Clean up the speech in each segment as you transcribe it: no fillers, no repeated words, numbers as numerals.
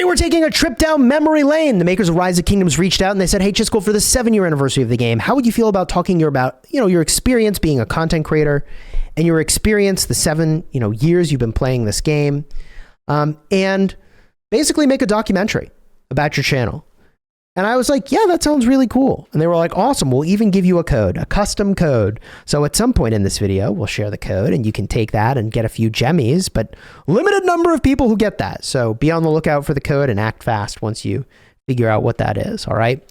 we're taking a trip down memory lane. The makers of Rise of Kingdoms reached out and they said, hey, Chisgule, for the 7-year anniversary of the game, how would you feel about talking about, your experience being a content creator and your experience, the 7, years you've been playing this game, and basically make a documentary about your channel. And I was like, yeah, that sounds really cool. And they were like, awesome. We'll even give you a code, a custom code. So at some point in this video, we'll share the code and you can take that and get a few gemmies, but limited number of people who get that. So be on the lookout for the code and act fast once you figure out what that is. All right.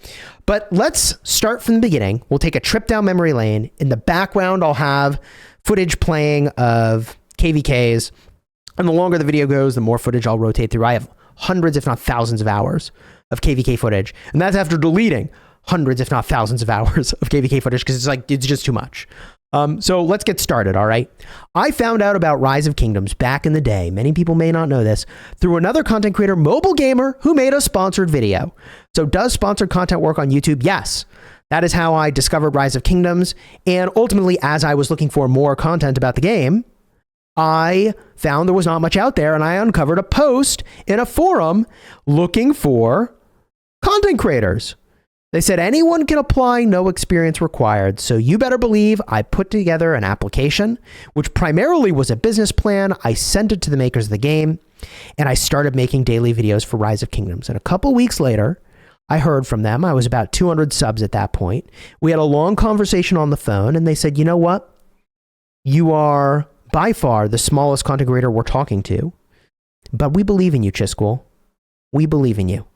But let's start from the beginning. We'll take a trip down memory lane. In the background, I'll have footage playing of KVKs. And the longer the video goes, the more footage I'll rotate through. I have hundreds, if not thousands of hours of KVK footage. And that's after deleting hundreds, if not thousands of hours of KVK footage because it's just too much. So let's get started, all right? I found out about Rise of Kingdoms back in the day. Many people may not know this through another content creator, Mobile Gamer, who made a sponsored video. So does sponsored content work on YouTube? Yes. That is how I discovered Rise of Kingdoms. And ultimately, as I was looking for more content about the game, I found there was not much out there, and I uncovered a post in a forum looking for content creators. They said anyone can apply, no experience required. So you better believe I put together an application, which primarily was a business plan. I sent it to the makers of the game, and I started making daily videos for Rise of Kingdoms. And a couple weeks later, I heard from them. I was about 200 subs at that point. We had a long conversation on the phone, and they said, you know what? You are by far the smallest content creator we're talking to, but we believe in you, Chisgule. We believe in you.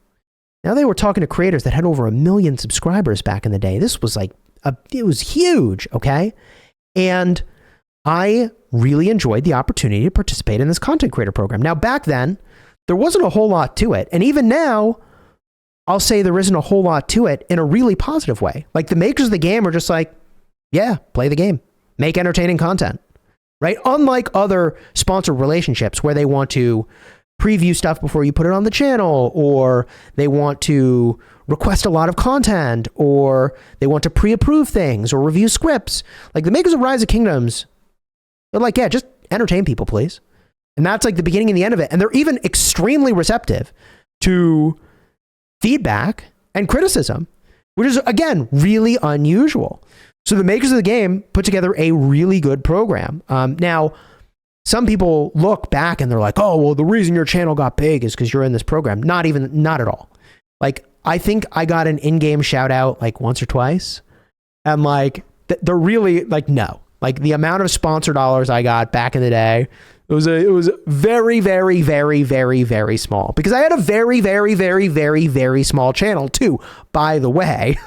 Now, they were talking to creators that had over 1 million subscribers back in the day. This was it was huge, okay? And I really enjoyed the opportunity to participate in this content creator program. Now, back then, there wasn't a whole lot to it. And even now, I'll say there isn't a whole lot to it in a really positive way. Like, the makers of the game are just like, yeah, play the game. Make entertaining content, right? Unlike other sponsored relationships where they want to preview stuff before you put it on the channel, or they want to request a lot of content, or they want to pre-approve things or review scripts. Like, the makers of Rise of Kingdoms, they're like, yeah, just entertain people, please. And that's like the beginning and the end of it. And they're even extremely receptive to feedback and criticism, which is, again, really unusual. So the makers of the game put together a really good program. Now, some people look back and they're like, oh, well, the reason your channel got big is because you're in this program. Not at all. Like, I think I got an in-game shout out like once or twice. And like, they're really like, no. Like, the amount of sponsor dollars I got back in the day, it was very, very, very, very, very small. Because I had a very, very, very, very, very small channel too, by the way.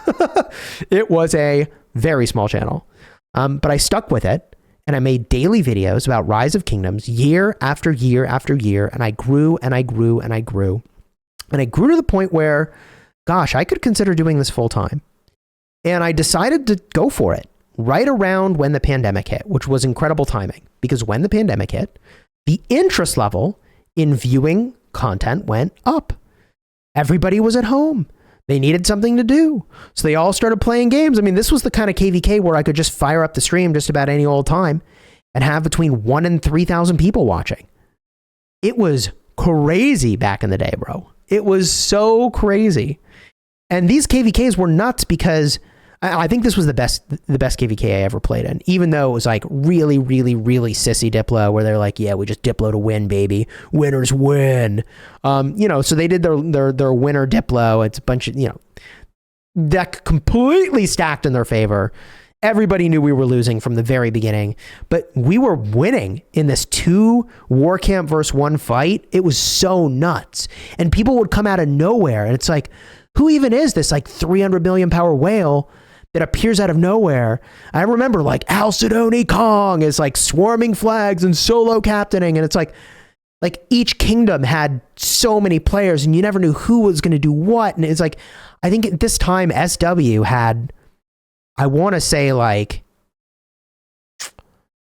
It was a very small channel. But I stuck with it. And I made daily videos about Rise of Kingdoms year after year after year. And I grew and I grew and I grew. And I grew to the point where, gosh, I could consider doing this full time. And I decided to go for it right around when the pandemic hit, which was incredible timing. Because when the pandemic hit, the interest level in viewing content went up. Everybody was at home. They needed something to do. So they all started playing games. I mean, this was the kind of KVK where I could just fire up the stream just about any old time and have between 1,000 and 3,000 people watching. It was crazy back in the day, bro. It was so crazy. And these KVKs were nuts because I think this was the best KVK I ever played in, even though it was like really, really, really sissy Diplo where they're like, yeah, we just Diplo to win, baby. Winners win. So they did their winner Diplo. It's a bunch of, deck completely stacked in their favor. Everybody knew we were losing from the very beginning, but we were winning in this 2 war camp versus 1 fight. It was so nuts. And people would come out of nowhere. And it's like, who even is this like 300 million power whale that appears out of nowhere? I remember like Al Sidoni Kong is like swarming flags and solo captaining. And it's like each kingdom had so many players and you never knew who was going to do what. And it's like, I think at this time SW had, I want to say like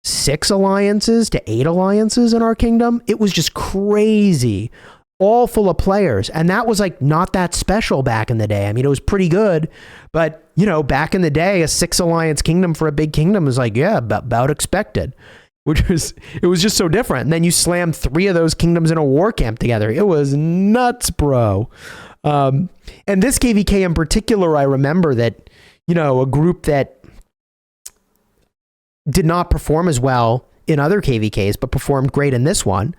6 alliances to 8 alliances in our kingdom. It was just crazy. All full of players. And that was like not that special back in the day. I mean, it was pretty good, but back in the day, a 6 alliance kingdom for a big kingdom was like, yeah, about expected. it was just so different. And then you slam 3 of those kingdoms in a war camp together. It was nuts, bro. And this KVK in particular, I remember that, a group that did not perform as well in other KVKs, but performed great in this one,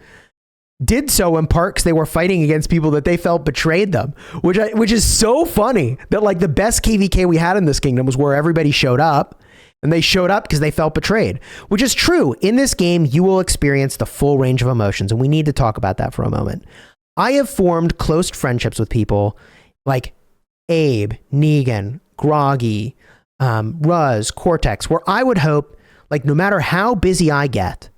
did so in part because they were fighting against people that they felt betrayed them, which is so funny that like the best KVK we had in this kingdom was where everybody showed up, and they showed up because they felt betrayed, which is true. In this game, you will experience the full range of emotions, and we need to talk about that for a moment. I have formed close friendships with people like Abe, Negan, Groggy, Ruz, Cortex, where I would hope, like, no matter how busy I get,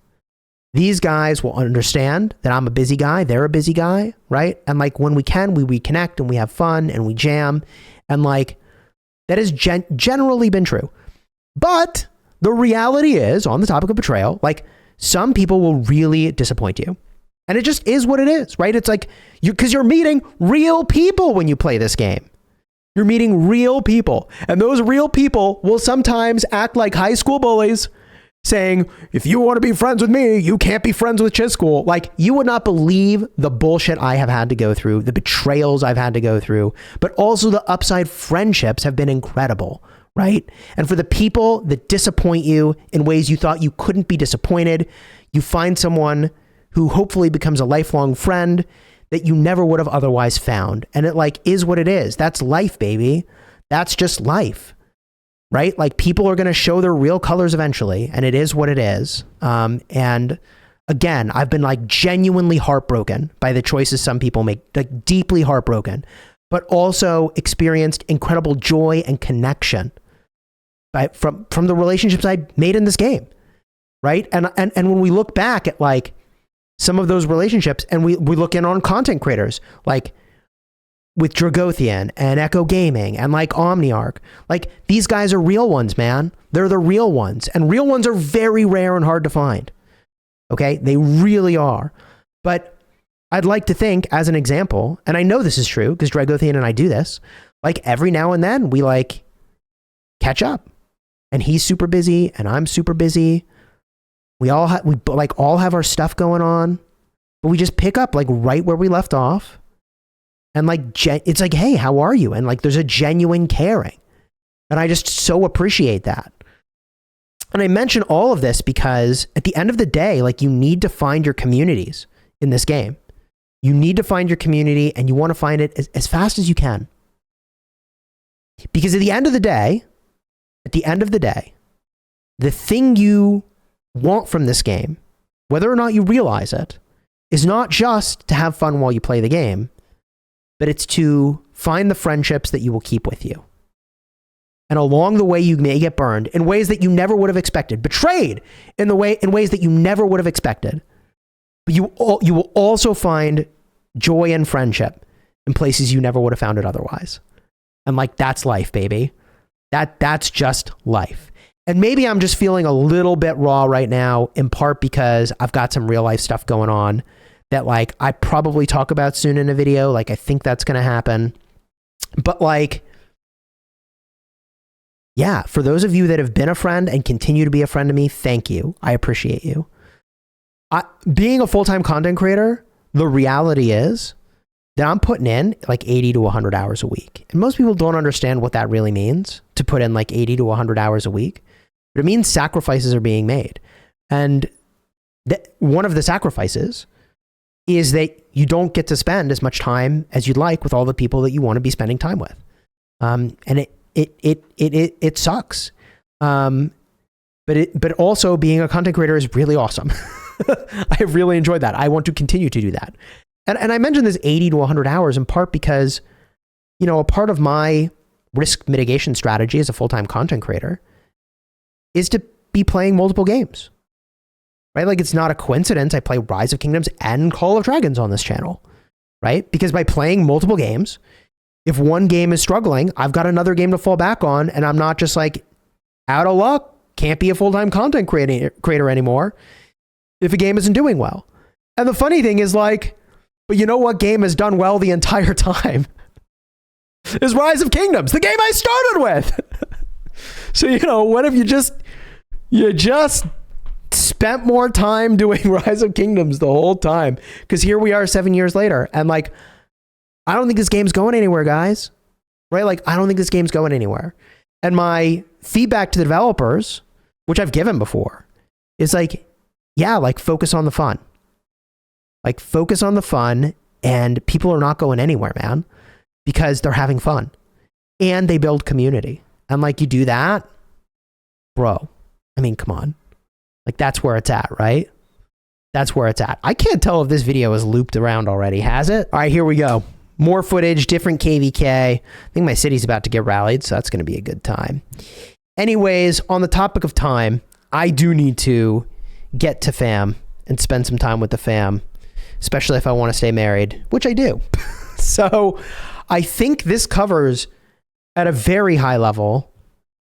these guys will understand that I'm a busy guy, they're a busy guy, right? And like when we can, we reconnect and we have fun and we jam. And like, that has generally been true. But the reality is, on the topic of betrayal, like some people will really disappoint you. And it just is what it is, right? It's like, because you're meeting real people when you play this game. You're meeting real people. And those real people will sometimes act like high school bullies, saying, if you want to be friends with me, you can't be friends with Chisgule. Like, you would not believe the bullshit I have had to go through, the betrayals I've had to go through, but also the upside friendships have been incredible, right? And for the people that disappoint you in ways you thought you couldn't be disappointed, you find someone who hopefully becomes a lifelong friend that you never would have otherwise found. And it like is what it is. That's life, baby. That's just life. Right? Like people are going to show their real colors eventually, and it is what it is. And again, I've been like genuinely heartbroken by the choices some people make, like deeply heartbroken, but also experienced incredible joy and connection from the relationships I made in this game. Right? And when we look back at like some of those relationships, and we look in on content creators, like with Dragothian and Echo Gaming and like Omniarch, like these guys are real ones, man. They're the real ones, and real ones are very rare and hard to find. Okay. They really are. But I'd like to think, as an example, and I know this is true because Dragothian and I do this, like every now and then we like catch up, and he's super busy and I'm super busy. We all have our stuff going on, but we just pick up like right where we left off. And like, it's like, hey, how are you? And like, there's a genuine caring. And I just so appreciate that. And I mention all of this because at the end of the day, like you need to find your communities in this game. You need to find your community, and you want to find it as fast as you can. Because at the end of the day, the thing you want from this game, whether or not you realize it, is not just to have fun while you play the game, but it's to find the friendships that you will keep with you. And along the way, you may get burned in ways that you never would have expected, betrayed in ways that you never would have expected. But you will also find joy and friendship in places you never would have found it otherwise. And like, that's life, baby. That's just life. And maybe I'm just feeling a little bit raw right now, in part because I've got some real life stuff going on that like I probably talk about soon in a video. Like I think that's going to happen. But like, yeah, for those of you that have been a friend and continue to be a friend to me, thank you. I appreciate you. Being a full-time content creator, the reality is that I'm putting in like 80 to 100 hours a week. And most people don't understand what that really means, to put in like 80 to 100 hours a week. But it means sacrifices are being made. And one of the sacrifices is that you don't get to spend as much time as you'd like with all the people that you want to be spending time with. And it sucks. But also being a content creator is really awesome. I really enjoyed that. I want to continue to do that. And I mentioned this 80 to 100 hours in part because, a part of my risk mitigation strategy as a full-time content creator is to be playing multiple games. Right? Like it's not a coincidence I play Rise of Kingdoms and Call of Dragons on this channel, right? Because by playing multiple games, if one game is struggling, I've got another game to fall back on, and I'm not just like out of luck, can't be a full-time content creator anymore if a game isn't doing well. And the funny thing is like, but you know what game has done well the entire time? Is Rise of Kingdoms, the game I started with. So, what if you just spent more time doing Rise of Kingdoms the whole time. Because here we are 7 years later. And like, I don't think this game's going anywhere, guys. Right? Like, I don't think this game's going anywhere. And my feedback to the developers, which I've given before, is like, yeah, like focus on the fun. Like focus on the fun, and people are not going anywhere, man, because they're having fun and they build community. And like, you do that, bro, I mean, come on. Like, that's where it's at, right? That's where it's at. I can't tell if this video is looped around already. Has it? All right, here we go. More footage, different KVK. I think my city's about to get rallied, so that's going to be a good time. Anyways, on the topic of time, I do need to get to fam and spend some time with the fam, especially if I want to stay married, which I do. So I think this covers at a very high level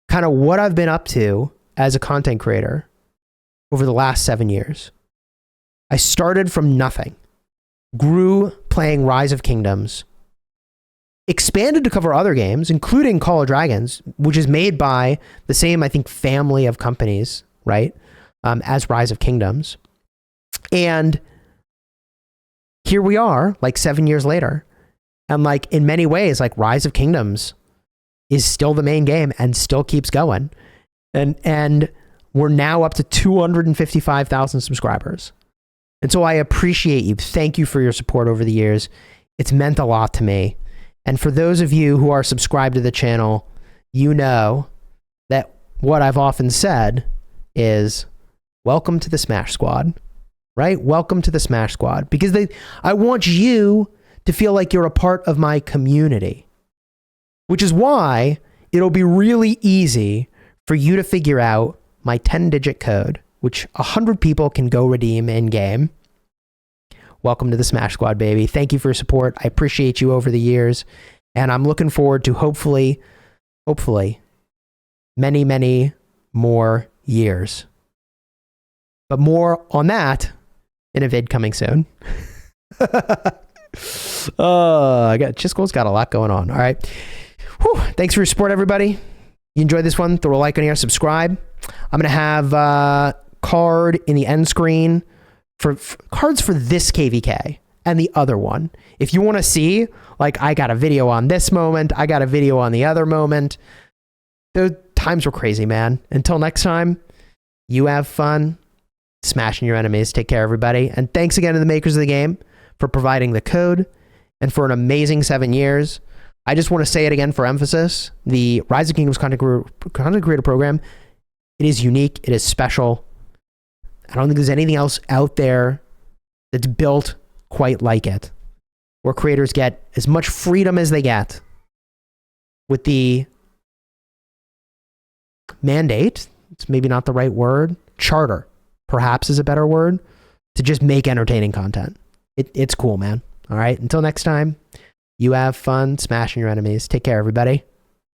kind of what I've been up to as a content creator over the last 7 years. I started from nothing, grew playing Rise of Kingdoms, expanded to cover other games, including Call of Dragons, which is made by the same, I think, family of companies, right, as Rise of Kingdoms. And here we are, like 7 years later. And like, in many ways, like Rise of Kingdoms is still the main game and still keeps going. And we're now up to 255,000 subscribers. And so I appreciate you. Thank you for your support over the years. It's meant a lot to me. And for those of you who are subscribed to the channel, you know that what I've often said is, welcome to the Smash Squad, right? Welcome to the Smash Squad, because I want you to feel like you're a part of my community, which is why it'll be really easy for you to figure out my 10-digit code, which 100 people can go redeem in game. Welcome to the Smash Squad, baby. Thank you for your support. I appreciate you over the years. And I'm looking forward to hopefully, many, many more years. But more on that in a vid coming soon. Chisgule's got a lot going on. All right. Whew. Thanks for your support, everybody. You enjoyed this one? Throw a like on here, subscribe. I'm going to have a card in the end screen for cards for this KVK and the other one. If you want to see, like, I got a video on this moment, I got a video on the other moment. Those times were crazy, man. Until next time, you have fun smashing your enemies. Take care, everybody. And thanks again to the makers of the game for providing the code and for an amazing 7 years. I just want to say it again for emphasis. The Rise of Kingdoms content creator program, it is unique. It is special. I don't think there's anything else out there that's built quite like it, where creators get as much freedom as they get with the mandate. It's maybe not the right word. Charter, perhaps, is a better word, to just make entertaining content. It's cool, man. All right. Until next time, you have fun smashing your enemies. Take care, everybody.